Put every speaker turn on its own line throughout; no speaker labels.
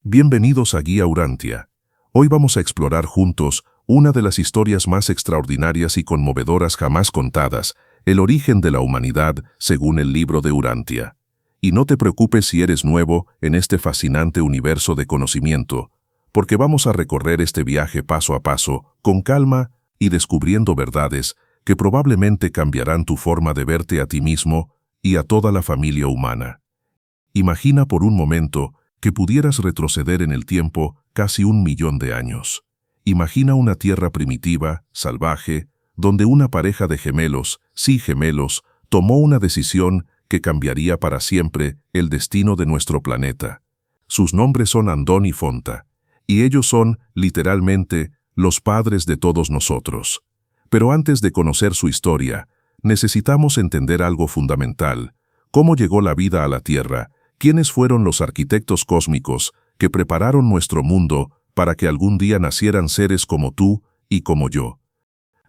Bienvenidos a Guía Urantia. Hoy vamos a explorar juntos una de las historias más extraordinarias y conmovedoras jamás contadas, el origen de la humanidad según el libro de Urantia. Y no te preocupes si eres nuevo en este fascinante universo de conocimiento, porque vamos a recorrer este viaje paso a paso, con calma y descubriendo verdades que probablemente cambiarán tu forma de verte a ti mismo y a toda la familia humana. Imagina por un momento que pudieras retroceder en el tiempo casi 1.000.000 de años. Imagina una tierra primitiva, salvaje, donde una pareja de gemelos, tomó una decisión que cambiaría para siempre el destino de nuestro planeta. Sus nombres son Andón y Fonta, y ellos son, literalmente, los padres de todos nosotros. Pero antes de conocer su historia, necesitamos entender algo fundamental: cómo llegó la vida a la Tierra. ¿Quiénes fueron los arquitectos cósmicos que prepararon nuestro mundo para que algún día nacieran seres como tú y como yo?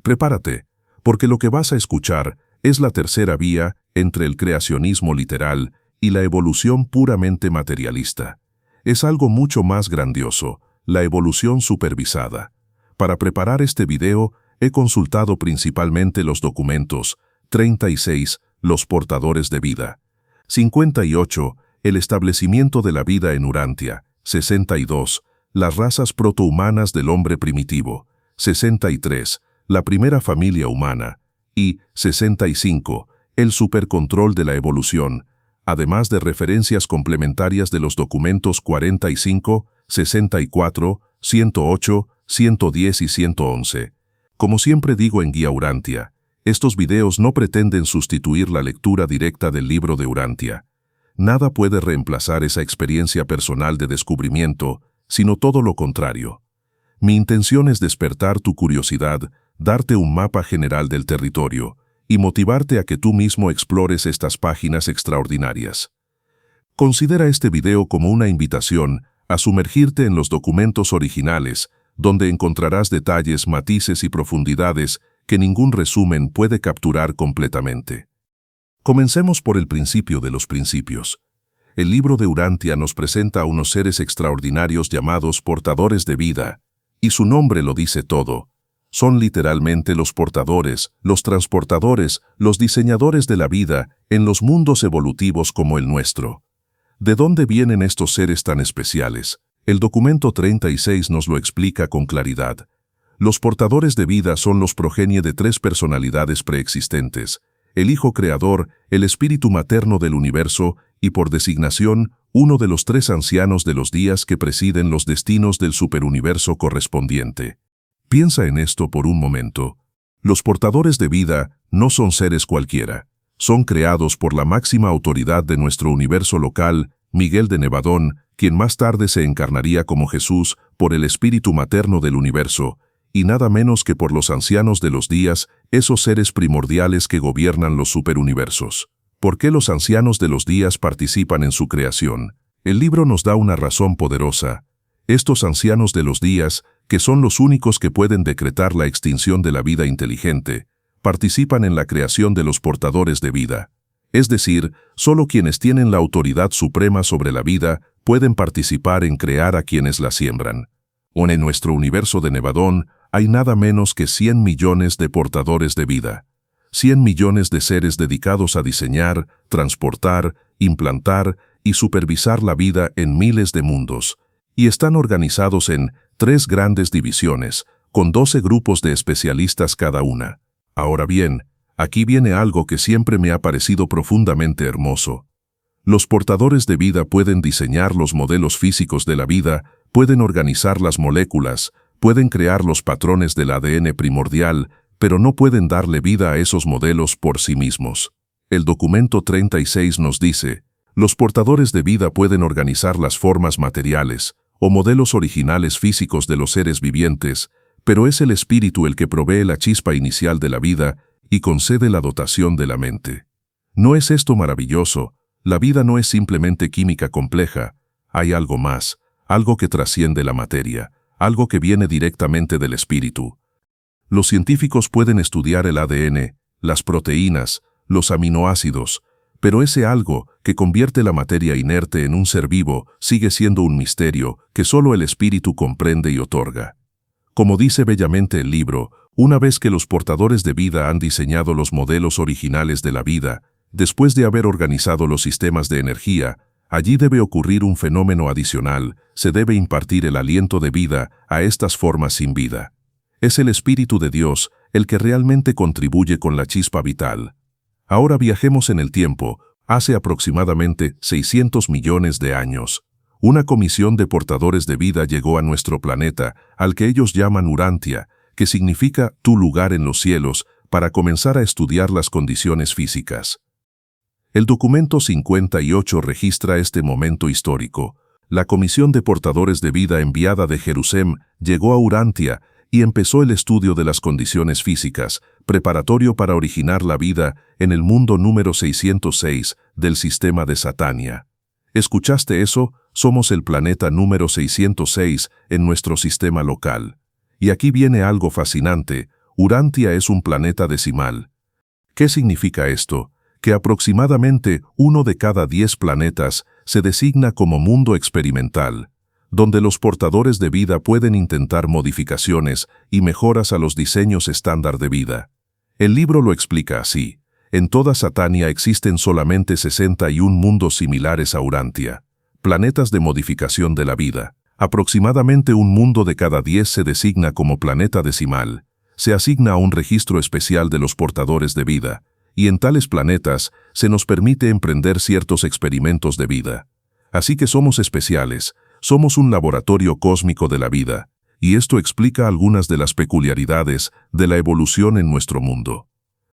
Prepárate, porque lo que vas a escuchar es la tercera vía entre el creacionismo literal y la evolución puramente materialista. Es algo mucho más grandioso, la evolución supervisada. Para preparar este video, he consultado principalmente los documentos: 36, los portadores de vida; 58, el establecimiento de la vida en Urantia; 62, las razas protohumanas del hombre primitivo; 63, la primera familia humana; y 65, el supercontrol de la evolución, además de referencias complementarias de los documentos 45, 64, 108, 110 y 111. Como siempre digo en Guía Urantia, estos videos no pretenden sustituir la lectura directa del libro de Urantia. Nada puede reemplazar esa experiencia personal de descubrimiento, sino todo lo contrario. Mi intención es despertar tu curiosidad, darte un mapa general del territorio y motivarte a que tú mismo explores estas páginas extraordinarias. Considera este video como una invitación a sumergirte en los documentos originales, donde encontrarás detalles, matices y profundidades que ningún resumen puede capturar completamente. Comencemos por el principio de los principios. El libro de Urantia nos presenta a unos seres extraordinarios llamados portadores de vida, y su nombre lo dice todo. Son literalmente los portadores, los transportadores, los diseñadores de la vida en los mundos evolutivos como el nuestro. ¿De dónde vienen estos seres tan especiales? El documento 36 nos lo explica con claridad. Los portadores de vida son los progenie de 3 personalidades preexistentes: el Hijo Creador, el Espíritu Materno del Universo y, por designación, uno de los 3 ancianos de los días que presiden los destinos del superuniverso correspondiente. Piensa en esto por un momento. Los portadores de vida no son seres cualquiera. Son creados por la máxima autoridad de nuestro universo local, Miguel de Nevadón, quien más tarde se encarnaría como Jesús, por el Espíritu Materno del Universo, y nada menos que por los ancianos de los días, esos seres primordiales que gobiernan los superuniversos. ¿Por qué los ancianos de los días participan en su creación? El libro nos da una razón poderosa. Estos ancianos de los días, que son los únicos que pueden decretar la extinción de la vida inteligente, participan en la creación de los portadores de vida. Es decir, solo quienes tienen la autoridad suprema sobre la vida pueden participar en crear a quienes la siembran. En nuestro universo de Nevadón hay nada menos que 100 millones de portadores de vida. 100 millones de seres dedicados a diseñar, transportar, implantar y supervisar la vida en miles de mundos, y están organizados en 3 grandes divisiones, con 12 grupos de especialistas cada una. Ahora bien, aquí viene algo que siempre me ha parecido profundamente hermoso. Los portadores de vida pueden diseñar los modelos físicos de la vida, pueden organizar las moléculas, pueden crear los patrones del ADN primordial, pero no pueden darle vida a esos modelos por sí mismos. El documento 36 nos dice: los portadores de vida pueden organizar las formas materiales o modelos originales físicos de los seres vivientes, pero es el espíritu el que provee la chispa inicial de la vida y concede la dotación de la mente. ¿No es esto maravilloso? La vida no es simplemente química compleja, hay algo más, algo que trasciende la materia, algo que viene directamente del espíritu. Los científicos pueden estudiar el ADN, las proteínas, los aminoácidos, Pero ese algo, que convierte la materia inerte en un ser vivo, sigue siendo un misterio que solo el espíritu comprende y otorga. Como dice bellamente el libro, una vez que los portadores de vida han diseñado los modelos originales de la vida, después de haber organizado los sistemas de energía, allí debe ocurrir un fenómeno adicional, se debe impartir el aliento de vida a estas formas sin vida. Es el Espíritu de Dios el que realmente contribuye con la chispa vital. Ahora viajemos en el tiempo, hace aproximadamente 600 millones de años. Una comisión de portadores de vida llegó a nuestro planeta, al que ellos llaman Urantia, que significa tu lugar en los cielos, para comenzar a estudiar las condiciones físicas. El documento 58 registra este momento histórico. La comisión de portadores de vida enviada de Jerusalén llegó a Urantia y empezó el estudio de las condiciones físicas, preparatorio para originar la vida en el mundo número 606 del sistema de Satania. ¿Escuchaste eso? Somos el planeta número 606 en nuestro sistema local. Y aquí viene algo fascinante. Urantia es un planeta decimal. ¿Qué significa esto? Que aproximadamente 1 de cada 10 planetas se designa como mundo experimental, donde los portadores de vida pueden intentar modificaciones y mejoras a los diseños estándar de vida. El libro lo explica así. En toda Satania existen solamente 61 mundos similares a Urantia, planetas de modificación de la vida. Aproximadamente un mundo de cada 10 se designa como planeta decimal. Se asigna a un registro especial de los portadores de vida, y en tales planetas se nos permite emprender ciertos experimentos de vida. Así que somos especiales. Somos un laboratorio cósmico de la vida, y esto explica algunas de las peculiaridades de la evolución en nuestro mundo.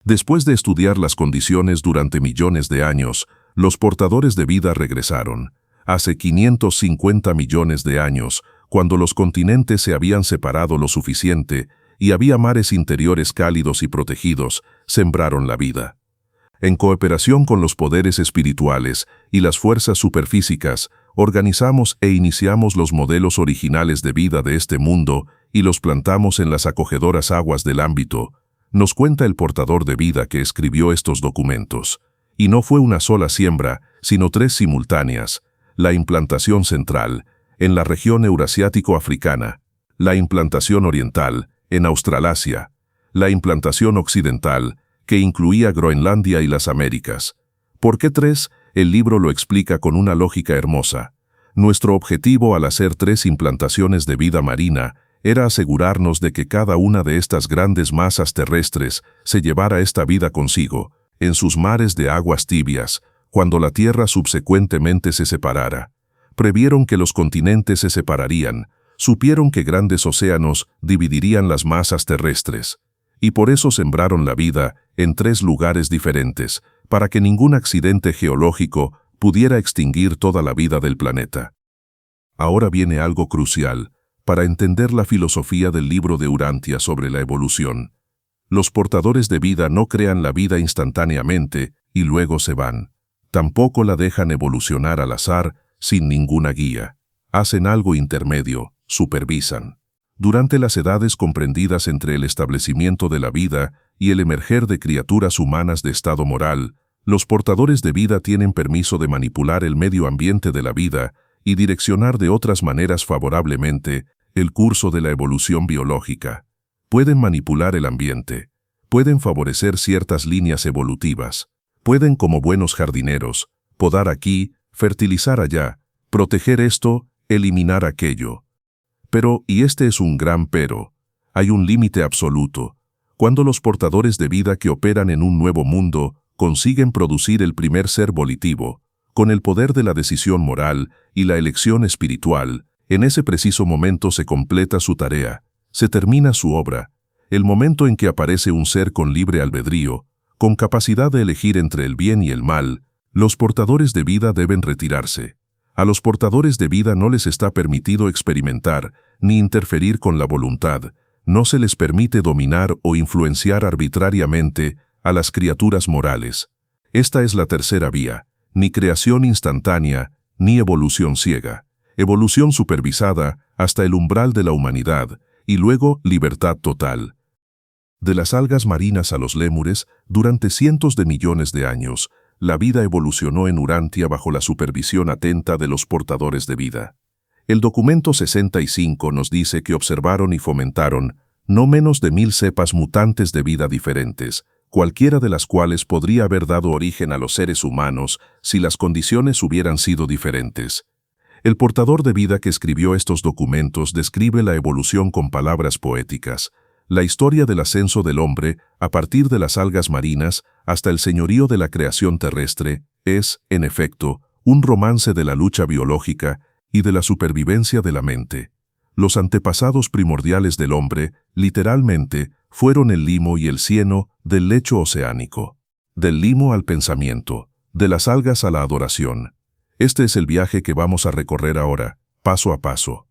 Después de estudiar las condiciones durante millones de años, los portadores de vida regresaron. Hace 550 millones de años, cuando los continentes se habían separado lo suficiente y había mares interiores cálidos y protegidos, sembraron la vida. En cooperación con los poderes espirituales y las fuerzas superfísicas, organizamos e iniciamos los modelos originales de vida de este mundo y los plantamos en las acogedoras aguas del ámbito. Nos cuenta el portador de vida que escribió estos documentos. Y no fue una sola siembra, sino 3 simultáneas. La implantación central, en la región eurasiático-africana. La implantación oriental, en Australasia. La implantación occidental, que incluía Groenlandia y las Américas. ¿Por qué 3? El libro lo explica con una lógica hermosa. Nuestro objetivo al hacer 3 implantaciones de vida marina era asegurarnos de que cada una de estas grandes masas terrestres se llevara esta vida consigo, en sus mares de aguas tibias, cuando la Tierra subsecuentemente se separara. Previeron que los continentes se separarían, supieron que grandes océanos dividirían las masas terrestres, y por eso sembraron la vida en 3 lugares diferentes, para que ningún accidente geológico pudiera extinguir toda la vida del planeta. Ahora viene algo crucial, para entender la filosofía del libro de Urantia sobre la evolución. Los portadores de vida no crean la vida instantáneamente y luego se van. Tampoco la dejan evolucionar al azar, sin ninguna guía. Hacen algo intermedio, supervisan. Durante las edades comprendidas entre el establecimiento de la vida y el emerger de criaturas humanas de estado moral, los portadores de vida tienen permiso de manipular el medio ambiente de la vida y direccionar de otras maneras favorablemente el curso de la evolución biológica. Pueden manipular el ambiente, pueden favorecer ciertas líneas evolutivas, pueden, como buenos jardineros, podar aquí, fertilizar allá, proteger esto, eliminar aquello. Pero, y este es un gran pero, hay un límite absoluto. Cuando los portadores de vida que operan en un nuevo mundo consiguen producir el primer ser volitivo, con el poder de la decisión moral y la elección espiritual, en ese preciso momento se completa su tarea, se termina su obra, el momento en que aparece un ser con libre albedrío, con capacidad de elegir entre el bien y el mal, los portadores de vida deben retirarse. A los portadores de vida no les está permitido experimentar ni interferir con la voluntad, no se les permite dominar o influenciar arbitrariamente a las criaturas morales. Esta es la tercera vía, ni creación instantánea, ni evolución ciega, evolución supervisada hasta el umbral de la humanidad, y luego libertad total. De las algas marinas a los lémures, durante cientos de millones de años, la vida evolucionó en Urantia bajo la supervisión atenta de los portadores de vida. El documento 65 nos dice que observaron y fomentaron no menos de 1000 cepas mutantes de vida diferentes, cualquiera de las cuales podría haber dado origen a los seres humanos si las condiciones hubieran sido diferentes. El portador de vida que escribió estos documentos describe la evolución con palabras poéticas, la historia del ascenso del hombre a partir de las algas marinas hasta el señorío de la creación terrestre. Es, en efecto, un romance de la lucha biológica y de la supervivencia de la mente. Los antepasados primordiales del hombre, literalmente, fueron el limo y el cieno del lecho oceánico. Del limo al pensamiento, de las algas a la adoración. Este es el viaje que vamos a recorrer ahora, paso a paso.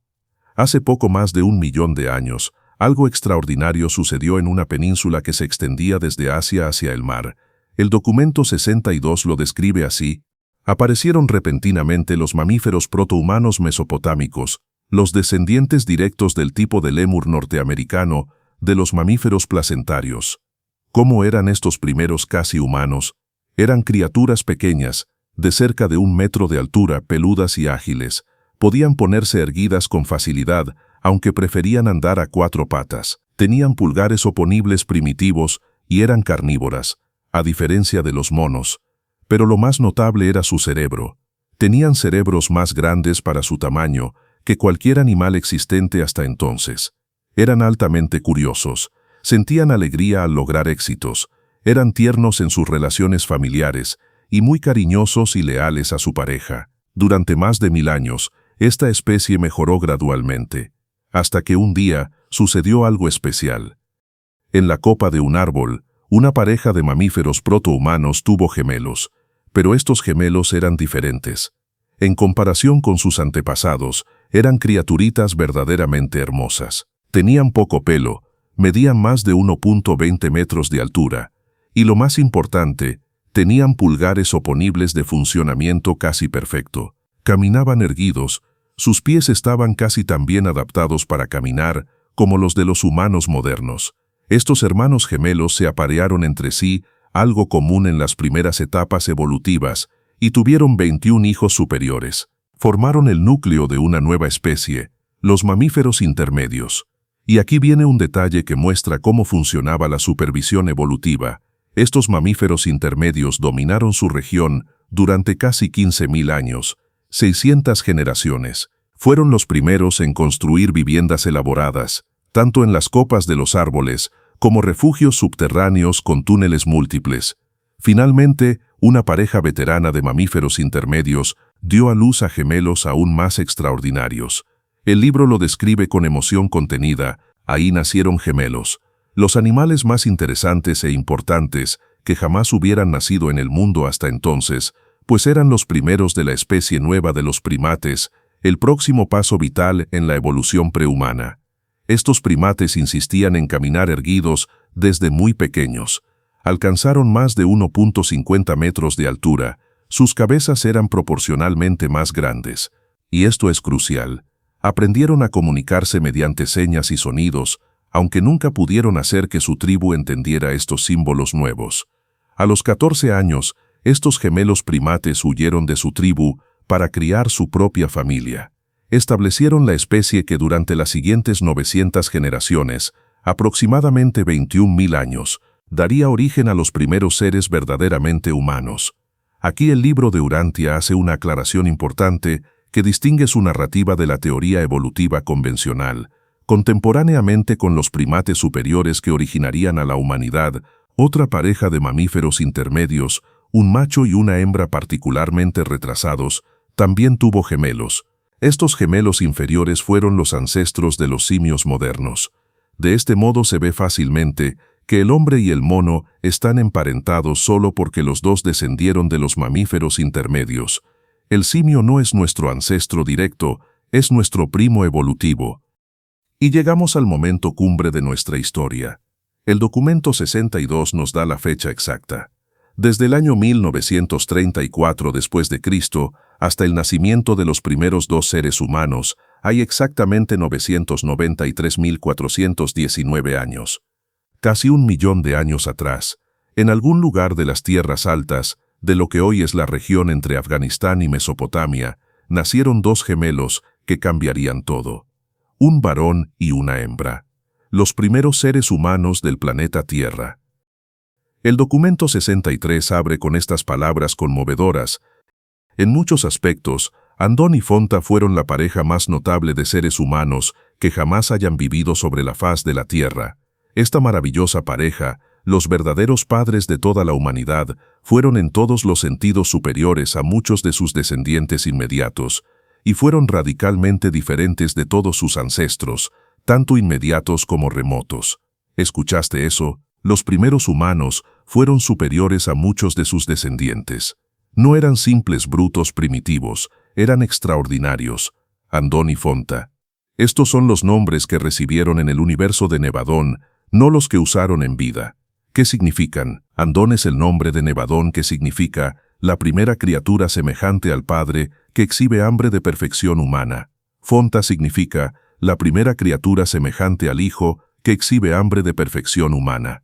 Hace poco más de 1 millón de años, algo extraordinario sucedió en una península que se extendía desde Asia hacia el mar. El documento 62 lo describe así: aparecieron repentinamente los mamíferos protohumanos mesopotámicos, los descendientes directos del tipo de lémur norteamericano, de los mamíferos placentarios. ¿Cómo eran estos primeros casi humanos? Eran criaturas pequeñas, de cerca de 1 metro de altura, peludas y ágiles. Podían ponerse erguidas con facilidad, aunque preferían andar a 4 patas. Tenían pulgares oponibles primitivos y eran carnívoras, a diferencia de los monos. Pero lo más notable era su cerebro. Tenían cerebros más grandes para su tamaño que cualquier animal existente hasta entonces. Eran altamente curiosos, sentían alegría al lograr éxitos, eran tiernos en sus relaciones familiares y muy cariñosos y leales a su pareja. Durante más de 1000 años, esta especie mejoró gradualmente, hasta que un día sucedió algo especial. En la copa de un árbol, una pareja de mamíferos protohumanos tuvo gemelos, pero estos gemelos eran diferentes. En comparación con sus antepasados, eran criaturitas verdaderamente hermosas. Tenían poco pelo, medían más de 1.20 metros de altura, y lo más importante, tenían pulgares oponibles de funcionamiento casi perfecto. Caminaban erguidos, sus pies estaban casi tan bien adaptados para caminar como los de los humanos modernos. Estos hermanos gemelos se aparearon entre sí, algo común en las primeras etapas evolutivas, y tuvieron 21 hijos superiores. Formaron el núcleo de una nueva especie, los mamíferos intermedios. Y aquí viene un detalle que muestra cómo funcionaba la supervisión evolutiva. Estos mamíferos intermedios dominaron su región durante casi 15.000 años, 600 generaciones. Fueron los primeros en construir viviendas elaboradas, tanto en las copas de los árboles como refugios subterráneos con túneles múltiples. Finalmente, una pareja veterana de mamíferos intermedios dio a luz a gemelos aún más extraordinarios. El libro lo describe con emoción contenida. Ahí nacieron gemelos, los animales más interesantes e importantes que jamás hubieran nacido en el mundo hasta entonces, pues eran los primeros de la especie nueva de los primates, el próximo paso vital en la evolución prehumana. Estos primates insistían en caminar erguidos desde muy pequeños. Alcanzaron más de 1.50 metros de altura, sus cabezas eran proporcionalmente más grandes. Y esto es crucial. Aprendieron a comunicarse mediante señas y sonidos, aunque nunca pudieron hacer que su tribu entendiera estos símbolos nuevos. A los 14 años, estos gemelos primates huyeron de su tribu para criar su propia familia. Establecieron la especie que durante las siguientes 900 generaciones, aproximadamente 21.000 años, daría origen a los primeros seres verdaderamente humanos. Aquí el libro de Urantia hace una aclaración importante que distingue su narrativa de la teoría evolutiva convencional. Contemporáneamente con los primates superiores que originarían a la humanidad, otra pareja de mamíferos intermedios, un macho y una hembra particularmente retrasados, también tuvo gemelos. Estos gemelos inferiores fueron los ancestros de los simios modernos. De este modo se ve fácilmente que el hombre y el mono están emparentados solo porque los dos descendieron de los mamíferos intermedios. El simio no es nuestro ancestro directo, es nuestro primo evolutivo. Y llegamos al momento cumbre de nuestra historia. El documento 62 nos da la fecha exacta. Desde el año 1934 después de Cristo hasta el nacimiento de los primeros 2 seres humanos, hay exactamente 993.419 años. Casi 1 millón de años atrás, en algún lugar de las tierras altas, de lo que hoy es la región entre Afganistán y Mesopotamia, nacieron dos gemelos que cambiarían todo. Un varón y una hembra. Los primeros seres humanos del planeta Tierra. El documento 63 abre con estas palabras conmovedoras. En muchos aspectos, Andón y Fonta fueron la pareja más notable de seres humanos que jamás hayan vivido sobre la faz de la Tierra. Esta maravillosa pareja, los verdaderos padres de toda la humanidad, fueron en todos los sentidos superiores a muchos de sus descendientes inmediatos, y fueron radicalmente diferentes de todos sus ancestros, tanto inmediatos como remotos. ¿Escuchaste eso? Los primeros humanos fueron superiores a muchos de sus descendientes. No eran simples brutos primitivos, eran extraordinarios. Andón y Fonta. Estos son los nombres que recibieron en el universo de Nevadón, no los que usaron en vida. ¿Qué significan? Andón es el nombre de Nevadón, que significa la primera criatura semejante al Padre que exhibe hambre de perfección humana. Fonta significa la primera criatura semejante al Hijo que exhibe hambre de perfección humana.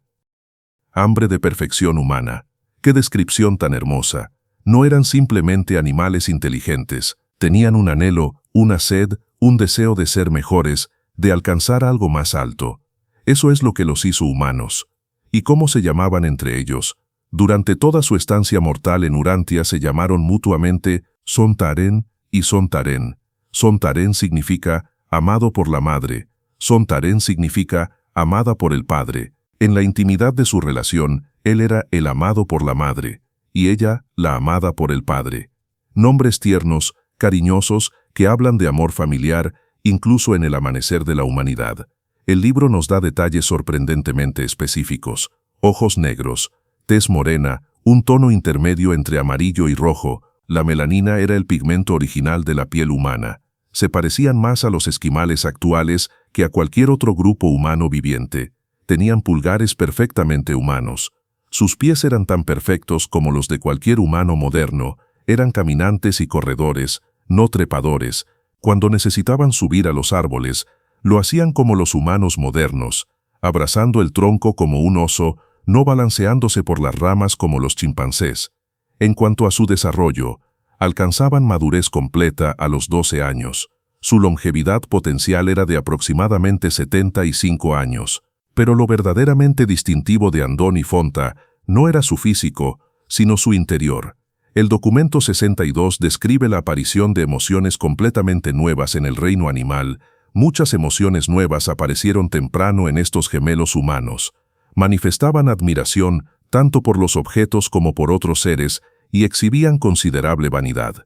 Hambre de perfección humana. ¡Qué descripción tan hermosa! No eran simplemente animales inteligentes, tenían un anhelo, una sed, un deseo de ser mejores, de alcanzar algo más alto. Eso es lo que los hizo humanos. ¿Y cómo se llamaban entre ellos? Durante toda su estancia mortal en Urantia se llamaron mutuamente Sontaren y Sontaren. Sontaren significa amado por la madre. Sontaren significa amada por el padre. En la intimidad de su relación, él era el amado por la madre, y ella la amada por el padre. Nombres tiernos, cariñosos, que hablan de amor familiar, incluso en el amanecer de la humanidad. El libro nos da detalles sorprendentemente específicos. Ojos negros, tez morena, un tono intermedio entre amarillo y rojo. La melanina era el pigmento original de la piel humana. Se parecían más a los esquimales actuales que a cualquier otro grupo humano viviente. Tenían pulgares perfectamente humanos. Sus pies eran tan perfectos como los de cualquier humano moderno. Eran caminantes y corredores, no trepadores. Cuando necesitaban subir a los árboles, lo hacían como los humanos modernos, abrazando el tronco como un oso, no balanceándose por las ramas como los chimpancés. En cuanto a su desarrollo, alcanzaban madurez completa a los 12 años. Su longevidad potencial era de aproximadamente 75 años. Pero lo verdaderamente distintivo de Andón y Fonta no era su físico, sino su interior. El documento 62 describe la aparición de emociones completamente nuevas en el reino animal. Muchas emociones nuevas aparecieron temprano en estos gemelos humanos. Manifestaban admiración tanto por los objetos como por otros seres y exhibían considerable vanidad.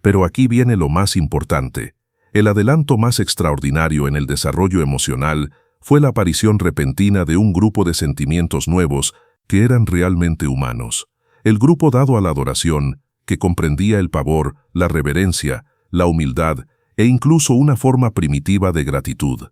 Pero aquí viene lo más importante. El adelanto más extraordinario en el desarrollo emocional fue la aparición repentina de un grupo de sentimientos nuevos que eran realmente humanos. El grupo dado a la adoración, que comprendía el pavor, la reverencia, la humildad e incluso una forma primitiva de gratitud.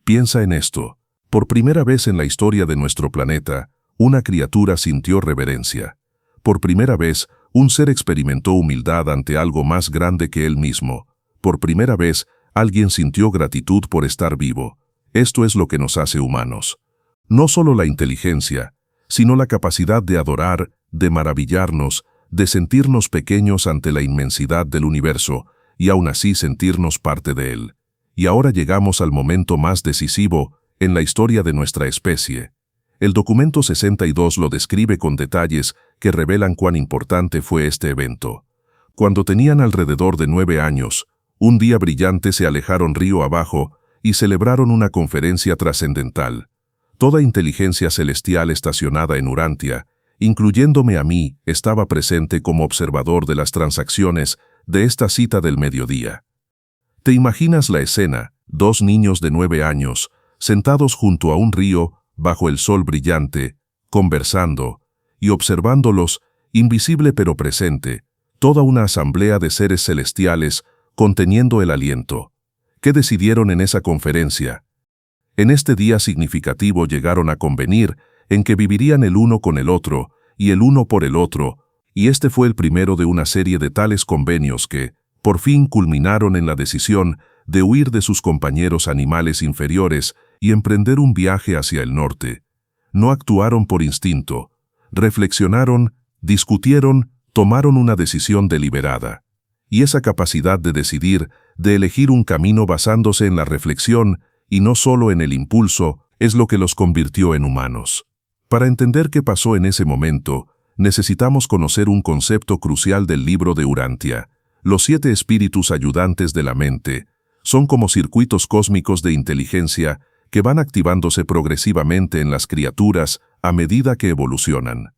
Piensa en esto. Por primera vez en la historia de nuestro planeta, una criatura sintió reverencia. Por primera vez, un ser experimentó humildad ante algo más grande que él mismo. Por primera vez, alguien sintió gratitud por estar vivo. Esto es lo que nos hace humanos. No solo la inteligencia, sino la capacidad de adorar, de maravillarnos, de sentirnos pequeños ante la inmensidad del universo, y aún así sentirnos parte de él. Y ahora llegamos al momento más decisivo en la historia de nuestra especie. El documento 62 lo describe con detalles que revelan cuán importante fue este evento. Cuando tenían alrededor de 9 años, un día brillante se alejaron río abajo y celebraron una conferencia trascendental. Toda inteligencia celestial estacionada en Urantia, incluyéndome a mí, estaba presente como observador de las transacciones de esta cita del mediodía. ¿Te imaginas la escena? 2 niños de 9 años, sentados junto a un río, bajo el sol brillante, conversando, y observándolos, invisible pero presente, toda una asamblea de seres celestiales conteniendo el aliento. ¿Qué decidieron en esa conferencia? En este día significativo llegaron a convenir en que vivirían el uno con el otro, y el uno por el otro, y este fue el primero de una serie de tales convenios que, por fin, culminaron en la decisión de huir de sus compañeros animales inferiores y emprender un viaje hacia el norte. No actuaron por instinto, reflexionaron, discutieron, tomaron una decisión deliberada. Y esa capacidad de decidir, de elegir un camino basándose en la reflexión y no solo en el impulso, es lo que los convirtió en humanos. Para entender qué pasó en ese momento, necesitamos conocer un concepto crucial del libro de Urantia. Los 7 espíritus ayudantes de la mente son como circuitos cósmicos de inteligencia que van activándose progresivamente en las criaturas a medida que evolucionan.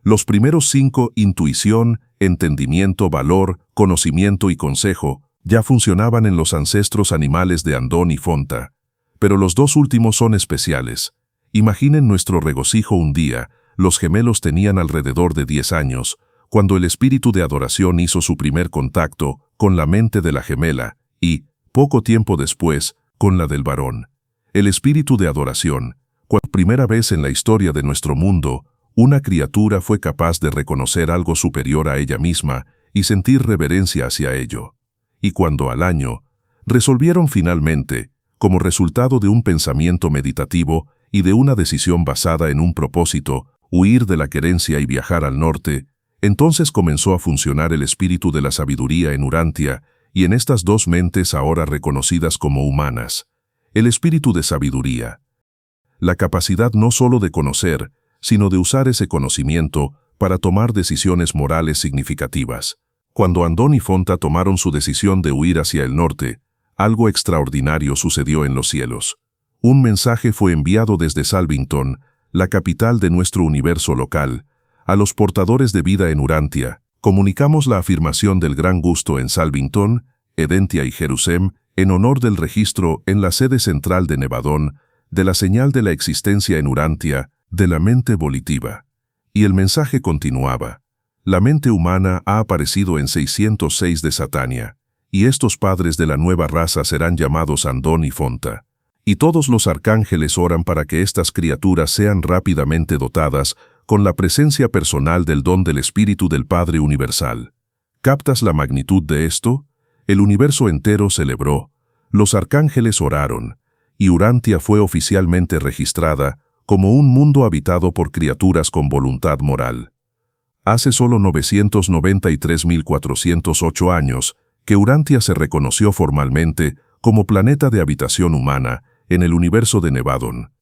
Los primeros 5, intuición, entendimiento, valor, conocimiento y consejo, ya funcionaban en los ancestros animales de Andón y Fonta. Pero los 2 últimos son especiales. Imaginen nuestro regocijo un día. Los gemelos tenían alrededor de 10 años, cuando el espíritu de adoración hizo su primer contacto con la mente de la gemela y, poco tiempo después, con la del varón. El espíritu de adoración, por primera vez en la historia de nuestro mundo, una criatura fue capaz de reconocer algo superior a ella misma y sentir reverencia hacia ello. Y cuando al año, resolvieron finalmente, como resultado de un pensamiento meditativo y de una decisión basada en un propósito, huir de la querencia y viajar al norte, entonces comenzó a funcionar el espíritu de la sabiduría en Urantia y en estas 2 mentes ahora reconocidas como humanas. El espíritu de sabiduría. La capacidad no solo de conocer, sino de usar ese conocimiento para tomar decisiones morales significativas. Cuando Andón y Fonta tomaron su decisión de huir hacia el norte, algo extraordinario sucedió en los cielos. Un mensaje fue enviado desde Salvington, la capital de nuestro universo local, a los portadores de vida en Urantia. Comunicamos la afirmación del gran gusto en Salvington, Edentia y Jerusalén, en honor del registro en la sede central de Nevadón, de la señal de la existencia en Urantia, de la mente volitiva. Y el mensaje continuaba. La mente humana ha aparecido en 606 de Satania, y estos padres de la nueva raza serán llamados Andón y Fonta. Y todos los arcángeles oran para que estas criaturas sean rápidamente dotadas con la presencia personal del don del Espíritu del Padre Universal. ¿Captas la magnitud de esto? El universo entero celebró, los arcángeles oraron, y Urantia fue oficialmente registrada como un mundo habitado por criaturas con voluntad moral. Hace solo 993.408 años que Urantia se reconoció formalmente como planeta de habitación humana en el universo de Nevadón.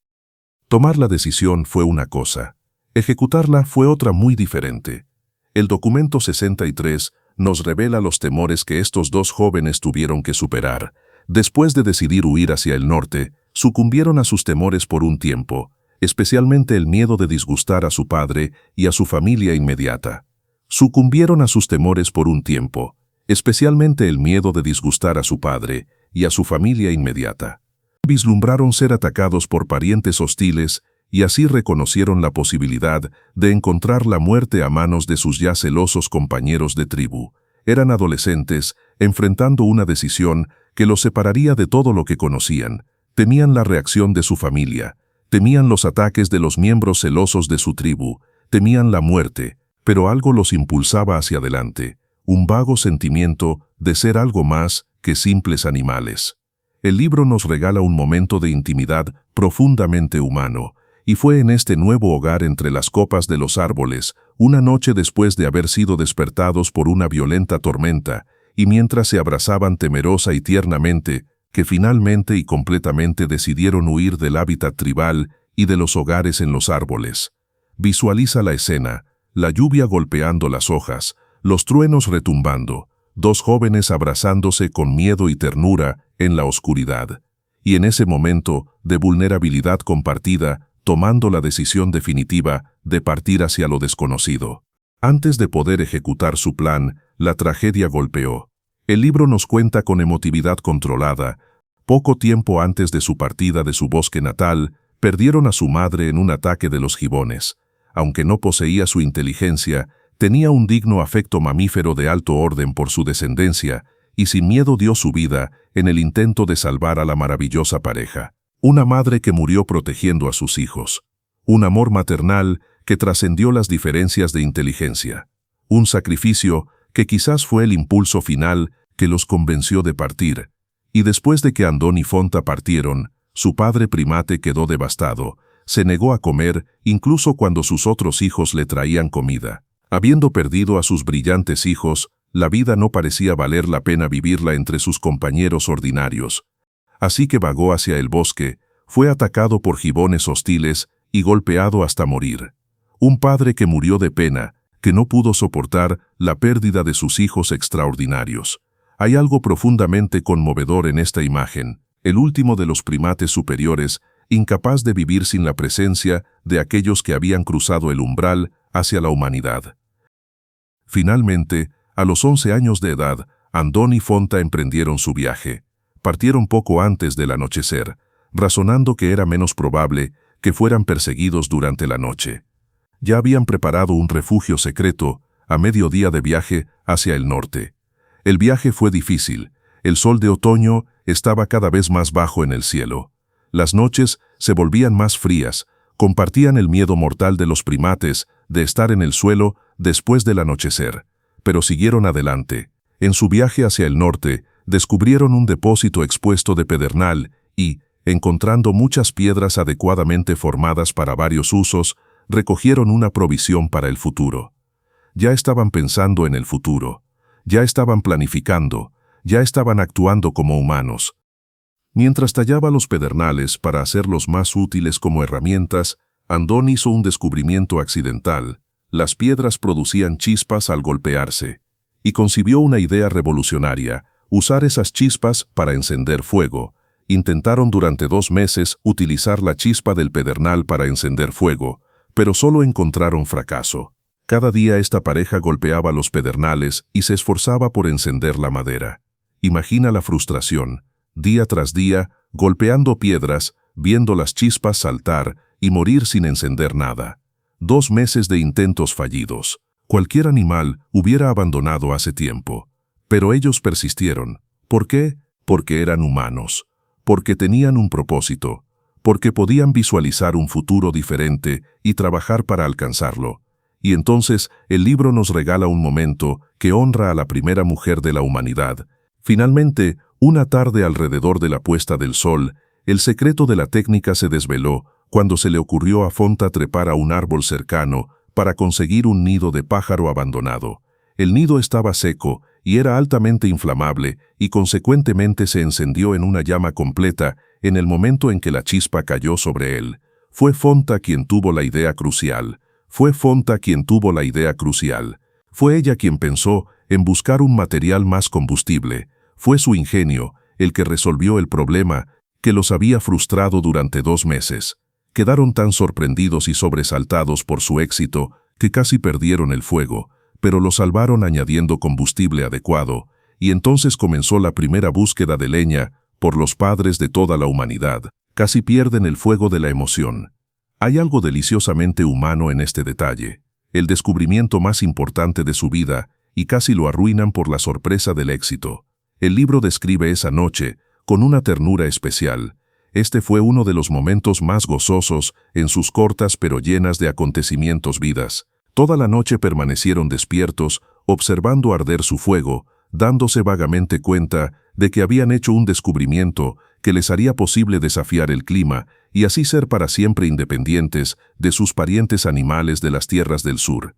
Tomar la decisión fue una cosa, ejecutarla fue otra muy diferente. El documento 63 nos revela los temores que estos 2 jóvenes tuvieron que superar. Después de decidir huir hacia el norte, sucumbieron a sus temores por un tiempo, especialmente el miedo de disgustar a su padre y a su familia inmediata. Sucumbieron a sus temores por un tiempo, especialmente el miedo de disgustar a su padre y a su familia inmediata. Vislumbraron ser atacados por parientes hostiles y así reconocieron la posibilidad de encontrar la muerte a manos de sus ya celosos compañeros de tribu. Eran adolescentes, enfrentando una decisión que los separaría de todo lo que conocían. Temían la reacción de su familia, temían los ataques de los miembros celosos de su tribu, temían la muerte, pero algo los impulsaba hacia adelante, un vago sentimiento de ser algo más que simples animales. El libro nos regala un momento de intimidad profundamente humano, y fue en este nuevo hogar entre las copas de los árboles, una noche después de haber sido despertados por una violenta tormenta, y mientras se abrazaban temerosa y tiernamente, que finalmente y completamente decidieron huir del hábitat tribal y de los hogares en los árboles. Visualiza la escena, la lluvia golpeando las hojas, los truenos retumbando, 2 jóvenes abrazándose con miedo y ternura en la oscuridad, y en ese momento de vulnerabilidad compartida, tomando la decisión definitiva de partir hacia lo desconocido. Antes de poder ejecutar su plan, la tragedia golpeó. El libro nos cuenta con emotividad controlada. Poco tiempo antes de su partida de su bosque natal, perdieron a su madre en un ataque de los gibones. Aunque no poseía su inteligencia, tenía un digno afecto mamífero de alto orden por su descendencia, y sin miedo dio su vida en el intento de salvar a la maravillosa pareja. Una madre que murió protegiendo a sus hijos. Un amor maternal que trascendió las diferencias de inteligencia. Un sacrificio que quizás fue el impulso final que los convenció de partir. Y después de que Andón y Fonta partieron, su padre primate quedó devastado. Se negó a comer incluso cuando sus otros hijos le traían comida. Habiendo perdido a sus brillantes hijos, la vida no parecía valer la pena vivirla entre sus compañeros ordinarios. Así que vagó hacia el bosque, fue atacado por gibones hostiles y golpeado hasta morir. Un padre que murió de pena, que no pudo soportar la pérdida de sus hijos extraordinarios. Hay algo profundamente conmovedor en esta imagen, el último de los primates superiores, incapaz de vivir sin la presencia de aquellos que habían cruzado el umbral hacia la humanidad. Finalmente, a los 11 años de edad, Andón y Fonta emprendieron su viaje. Partieron poco antes del anochecer, razonando que era menos probable que fueran perseguidos durante la noche. Ya habían preparado un refugio secreto a mediodía de viaje hacia el norte. El viaje fue difícil. El sol de otoño estaba cada vez más bajo en el cielo. Las noches se volvían más frías, compartían el miedo mortal de los primates de estar en el suelo después del anochecer, pero siguieron adelante. En su viaje hacia el norte, descubrieron un depósito expuesto de pedernal y, encontrando muchas piedras adecuadamente formadas para varios usos, recogieron una provisión para el futuro. Ya estaban pensando en el futuro, ya estaban planificando, ya estaban actuando como humanos. Mientras tallaba los pedernales para hacerlos más útiles como herramientas, Andón hizo un descubrimiento accidental. Las piedras producían chispas al golpearse, y concibió una idea revolucionaria: usar esas chispas para encender fuego. Intentaron durante 2 meses utilizar la chispa del pedernal para encender fuego, pero solo encontraron fracaso. Cada día esta pareja golpeaba los pedernales y se esforzaba por encender la madera. Imagina la frustración, día tras día, golpeando piedras, viendo las chispas saltar y morir sin encender nada. 2 meses de intentos fallidos. Cualquier animal hubiera abandonado hace tiempo. Pero ellos persistieron. ¿Por qué? Porque eran humanos. Porque tenían un propósito. Porque podían visualizar un futuro diferente y trabajar para alcanzarlo. Y entonces el libro nos regala un momento que honra a la primera mujer de la humanidad. Finalmente, una tarde alrededor de la puesta del sol, el secreto de la técnica se desveló cuando se le ocurrió a Fonta trepar a un árbol cercano para conseguir un nido de pájaro abandonado. El nido estaba seco y era altamente inflamable y consecuentemente se encendió en una llama completa en el momento en que la chispa cayó sobre él. Fue Fonta quien tuvo la idea crucial. Fue Fonta quien tuvo la idea crucial. Fue ella quien pensó en buscar un material más combustible. Fue su ingenio el que resolvió el problema que los había frustrado durante 2 meses. Quedaron tan sorprendidos y sobresaltados por su éxito que casi perdieron el fuego, pero lo salvaron añadiendo combustible adecuado, y entonces comenzó la primera búsqueda de leña por los padres de toda la humanidad. Casi pierden el fuego de la emoción. Hay algo deliciosamente humano en este detalle, el descubrimiento más importante de su vida, y casi lo arruinan por la sorpresa del éxito. El libro describe esa noche con una ternura especial. Este fue uno de los momentos más gozosos en sus cortas pero llenas de acontecimientos vidas. Toda la noche permanecieron despiertos, observando arder su fuego, dándose vagamente cuenta de que habían hecho un descubrimiento que les haría posible desafiar el clima y así ser para siempre independientes de sus parientes animales de las tierras del sur.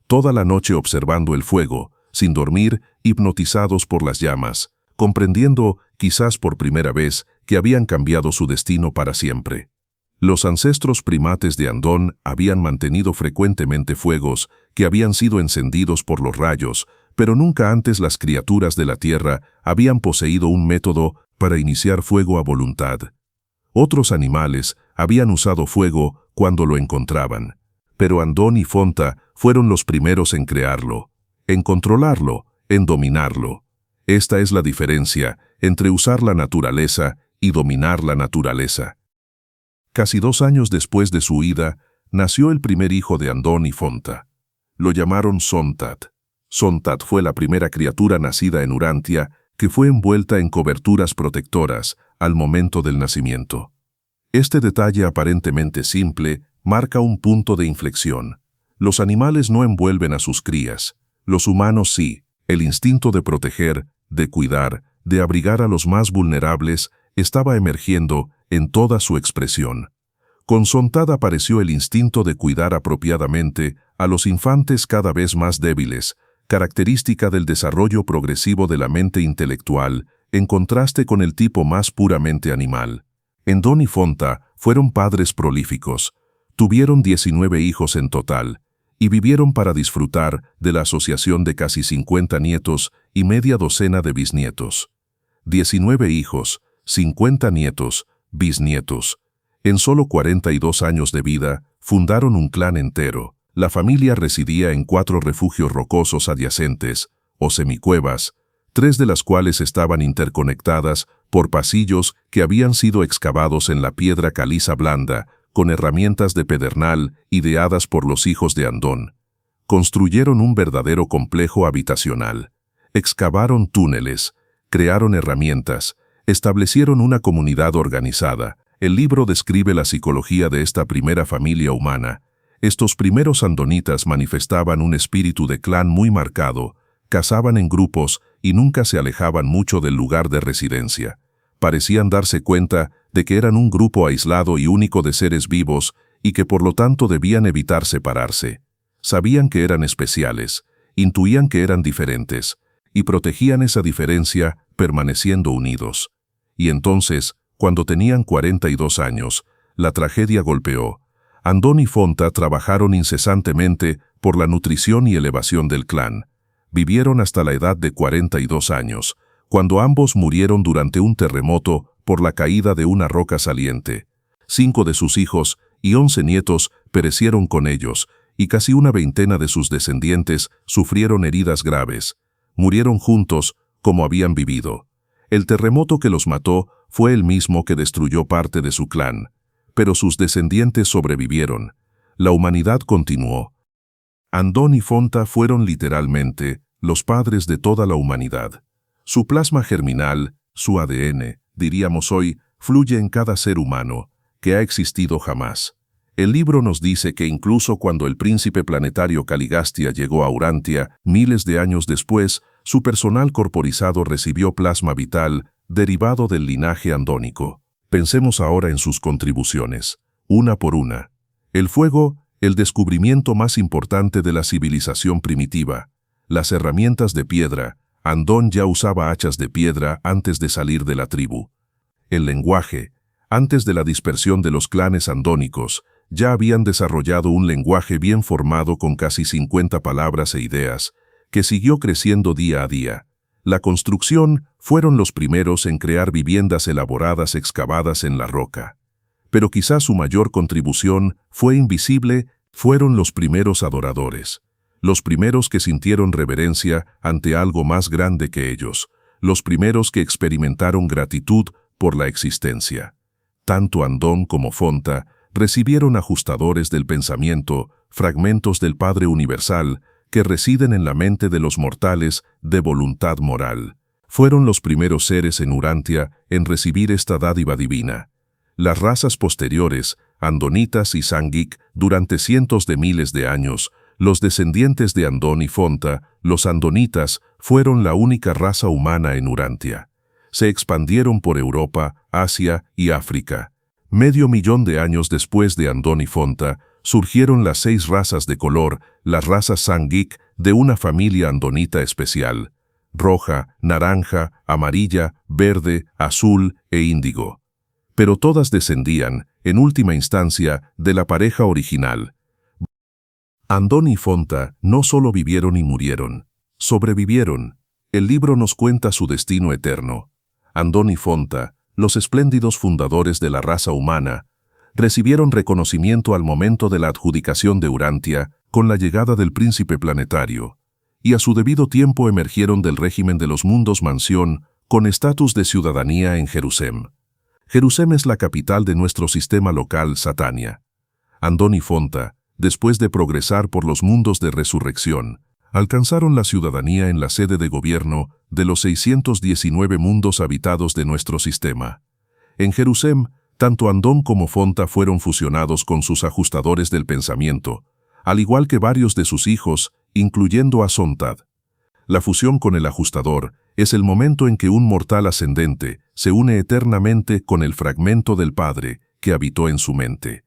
Toda la noche observando el fuego, sin dormir, hipnotizados por las llamas, comprendiendo, quizás por primera vez, que habían cambiado su destino para siempre. Los ancestros primates de Andón habían mantenido frecuentemente fuegos que habían sido encendidos por los rayos, pero nunca antes las criaturas de la tierra habían poseído un método para iniciar fuego a voluntad. Otros animales habían usado fuego cuando lo encontraban, pero Andón y Fonta fueron los primeros en crearlo, en controlarlo, en dominarlo. Esta es la diferencia entre usar la naturaleza y dominar la naturaleza. Casi 2 años después de su huida, nació el primer hijo de Andón y Fonta. Lo llamaron Sontat. Sontat fue la primera criatura nacida en Urantia que fue envuelta en coberturas protectoras al momento del nacimiento. Este detalle aparentemente simple marca un punto de inflexión. Los animales no envuelven a sus crías, los humanos sí. El instinto de proteger, de cuidar, de abrigar a los más vulnerables estaba emergiendo en toda su expresión. Con Sontad apareció el instinto de cuidar apropiadamente a los infantes cada vez más débiles, característica del desarrollo progresivo de la mente intelectual, en contraste con el tipo más puramente animal. Andón y Fonta fueron padres prolíficos. Tuvieron 19 hijos en total, y vivieron para disfrutar de la asociación de casi 50 nietos y media docena de bisnietos. 19 hijos, 50 nietos, bisnietos. En solo 42 años de vida, fundaron un clan entero. La familia residía en 4 refugios rocosos adyacentes, o semicuevas, 3 de las cuales estaban interconectadas por pasillos que habían sido excavados en la piedra caliza blanda, con herramientas de pedernal ideadas por los hijos de Andón. Construyeron un verdadero complejo habitacional. Excavaron túneles, crearon herramientas, establecieron una comunidad organizada. El libro describe la psicología de esta primera familia humana. Estos primeros andonitas manifestaban un espíritu de clan muy marcado, cazaban en grupos y nunca se alejaban mucho del lugar de residencia. Parecían darse cuenta de que eran un grupo aislado y único de seres vivos y que por lo tanto debían evitar separarse. Sabían que eran especiales, intuían que eran diferentes, y protegían esa diferencia permaneciendo unidos. Y entonces, cuando tenían 42 años, la tragedia golpeó. Andón y Fonta trabajaron incesantemente por la nutrición y elevación del clan. Vivieron hasta la edad de 42 años, cuando ambos murieron durante un terremoto por la caída de una roca saliente. 5 de sus hijos y 11 nietos perecieron con ellos, y casi una veintena de sus descendientes sufrieron heridas graves. Murieron juntos como habían vivido. El terremoto que los mató fue el mismo que destruyó parte de su clan, pero sus descendientes sobrevivieron. La humanidad continuó. Andón y Fonta fueron literalmente los padres de toda la humanidad. Su plasma germinal, su ADN, diríamos hoy, fluye en cada ser humano que ha existido jamás. El libro nos dice que incluso cuando el príncipe planetario Caligastia llegó a Urantia, miles de años después, su personal corporizado recibió plasma vital derivado del linaje andónico. Pensemos ahora en sus contribuciones, una por una. El fuego, el descubrimiento más importante de la civilización primitiva. Las herramientas de piedra. Andón ya usaba hachas de piedra antes de salir de la tribu. El lenguaje. Antes de la dispersión de los clanes andónicos, ya habían desarrollado un lenguaje bien formado con casi 50 palabras e ideas, que siguió creciendo día a día. La construcción fueron los primeros en crear viviendas elaboradas excavadas en la roca. Pero quizás su mayor contribución fue invisible, fueron los primeros adoradores. Los primeros que sintieron reverencia ante algo más grande que ellos. Los primeros que experimentaron gratitud por la existencia. Tanto Andón como Fonta recibieron ajustadores del pensamiento, fragmentos del Padre Universal, que residen en la mente de los mortales de voluntad moral. Fueron los primeros seres en Urantia en recibir esta dádiva divina. Las razas posteriores, andonitas y Sangik, durante cientos de miles de años, los descendientes de Andón y Fonta, los andonitas, fueron la única raza humana en Urantia. Se expandieron por Europa, Asia y África. Medio millón de años después de Andón y Fonta, surgieron las 6 razas de color, las razas Sangik, de una familia andonita especial: roja, naranja, amarilla, verde, azul e índigo. Pero todas descendían, en última instancia, de la pareja original. Andón y Fonta no solo vivieron y murieron, sobrevivieron. El libro nos cuenta su destino eterno. Andón y Fonta, los espléndidos fundadores de la raza humana, recibieron reconocimiento al momento de la adjudicación de Urantia con la llegada del príncipe planetario, y a su debido tiempo emergieron del régimen de los mundos mansión con estatus de ciudadanía en Jerusalén. Jerusalén es la capital de nuestro sistema local Satania. Andón y Fonta, después de progresar por los mundos de resurrección, alcanzaron la ciudadanía en la sede de gobierno de los 619 mundos habitados de nuestro sistema. En Jerusalén, tanto Andón como Fonta fueron fusionados con sus ajustadores del pensamiento, al igual que varios de sus hijos, incluyendo a Sontad. La fusión con el ajustador es el momento en que un mortal ascendente se une eternamente con el fragmento del Padre que habitó en su mente.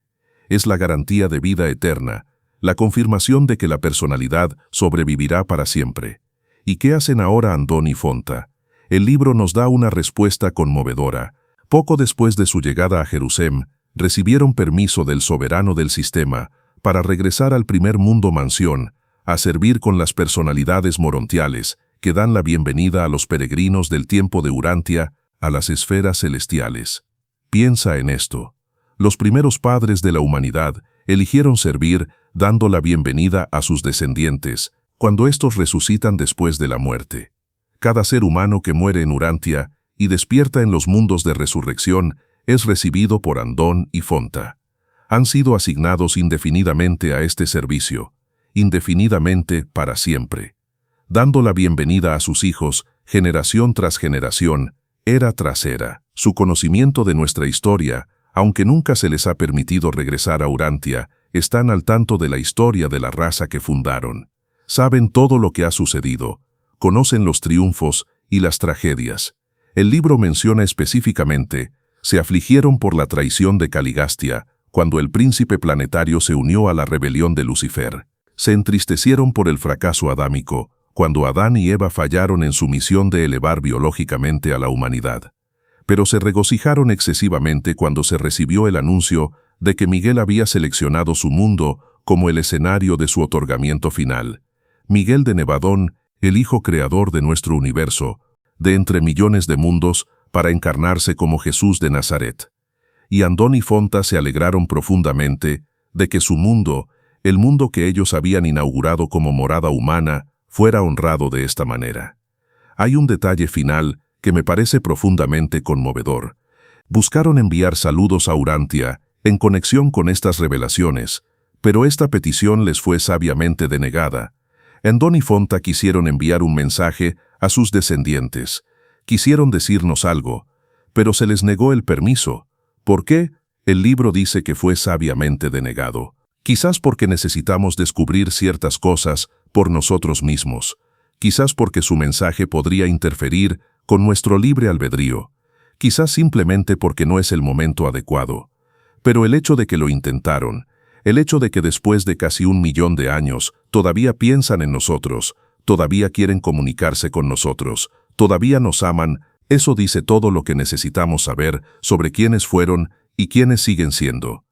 Es la garantía de vida eterna, la confirmación de que la personalidad sobrevivirá para siempre. ¿Y qué hacen ahora Andón y Fonta? El libro nos da una respuesta conmovedora. Poco después de su llegada a Jerusalén, recibieron permiso del soberano del sistema para regresar al primer mundo mansión, a servir con las personalidades morontiales que dan la bienvenida a los peregrinos del tiempo de Urantia a las esferas celestiales. Piensa en esto. Los primeros padres de la humanidad eligieron servir dando la bienvenida a sus descendientes cuando estos resucitan después de la muerte. Cada ser humano que muere en Urantia y despierta en los mundos de resurrección es recibido por Andón y Fonta. Han sido asignados indefinidamente a este servicio, indefinidamente para siempre, dando la bienvenida a sus hijos, generación tras generación, era tras era. Su conocimiento de nuestra historia, aunque nunca se les ha permitido regresar a Urantia, están al tanto de la historia de la raza que fundaron. Saben todo lo que ha sucedido, conocen los triunfos y las tragedias. El libro menciona específicamente, se afligieron por la traición de Caligastia, cuando el príncipe planetario se unió a la rebelión de Lucifer. Se entristecieron por el fracaso adámico, cuando Adán y Eva fallaron en su misión de elevar biológicamente a la humanidad. Pero se regocijaron excesivamente cuando se recibió el anuncio de que Miguel había seleccionado su mundo como el escenario de su otorgamiento final. Miguel de Nevadón, el hijo creador de nuestro universo, de entre millones de mundos, para encarnarse como Jesús de Nazaret. Y Andón y Fonta se alegraron profundamente de que su mundo, el mundo que ellos habían inaugurado como morada humana, fuera honrado de esta manera. Hay un detalle final que me parece profundamente conmovedor. Buscaron enviar saludos a Urantia en conexión con estas revelaciones, pero esta petición les fue sabiamente denegada. Andón y Fonta quisieron enviar un mensaje a sus descendientes. Quisieron decirnos algo, pero se les negó el permiso. ¿Por qué? El libro dice que fue sabiamente denegado. Quizás porque necesitamos descubrir ciertas cosas por nosotros mismos. Quizás porque su mensaje podría interferir con nuestro libre albedrío. Quizás simplemente porque no es el momento adecuado. Pero el hecho de que lo intentaron, el hecho de que después de casi 1 millón de años todavía piensan en nosotros, todavía quieren comunicarse con nosotros, todavía nos aman, eso dice todo lo que necesitamos saber sobre quiénes fueron y quiénes siguen siendo.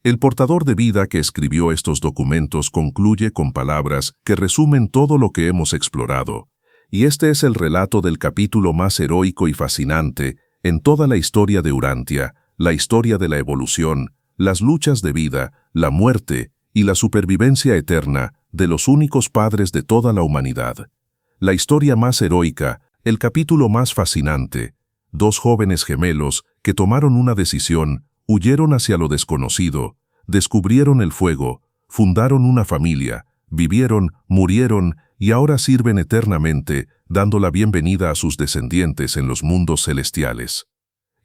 El portador de vida que escribió estos documentos concluye con palabras que resumen todo lo que hemos explorado, y este es el relato del capítulo más heroico y fascinante en toda la historia de Urantia, la historia de la evolución, las luchas de vida, la muerte y la supervivencia eterna de los únicos padres de toda la humanidad. La historia más heroica, el capítulo más fascinante, 2 jóvenes gemelos que tomaron una decisión, huyeron hacia lo desconocido, descubrieron el fuego, fundaron una familia, vivieron, murieron y ahora sirven eternamente, dando la bienvenida a sus descendientes en los mundos celestiales.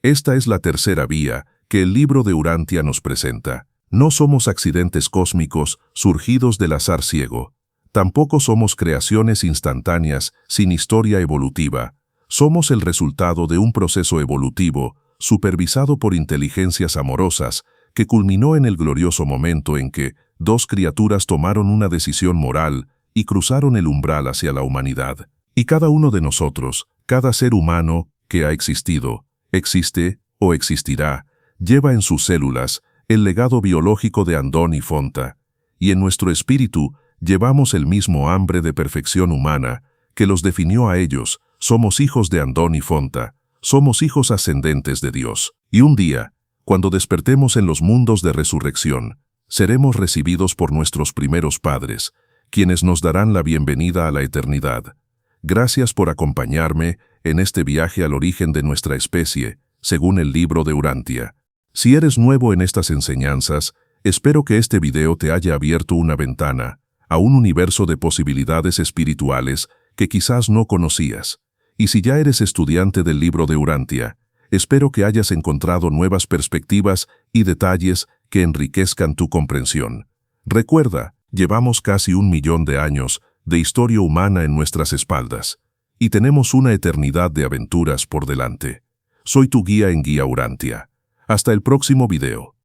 Esta es la tercera vía que el libro de Urantia nos presenta. No somos accidentes cósmicos surgidos del azar ciego. Tampoco somos creaciones instantáneas sin historia evolutiva. Somos el resultado de un proceso evolutivo supervisado por inteligencias amorosas que culminó en el glorioso momento en que 2 criaturas tomaron una decisión moral y cruzaron el umbral hacia la humanidad. Y cada uno de nosotros, cada ser humano que ha existido, existe o existirá, lleva en sus células el legado biológico de Andón y Fonta, y en nuestro espíritu llevamos el mismo hambre de perfección humana que los definió a ellos. Somos hijos de Andón y Fonta, somos hijos ascendentes de Dios. Y un día, cuando despertemos en los mundos de resurrección, seremos recibidos por nuestros primeros padres, quienes nos darán la bienvenida a la eternidad. Gracias por acompañarme en este viaje al origen de nuestra especie, según el libro de Urantia. Si eres nuevo en estas enseñanzas, espero que este video te haya abierto una ventana a un universo de posibilidades espirituales que quizás no conocías. Y si ya eres estudiante del libro de Urantia, espero que hayas encontrado nuevas perspectivas y detalles que enriquezcan tu comprensión. Recuerda, llevamos casi 1 millón de años de historia humana en nuestras espaldas, y tenemos una eternidad de aventuras por delante. Soy tu guía en Guía Urantia. Hasta el próximo video.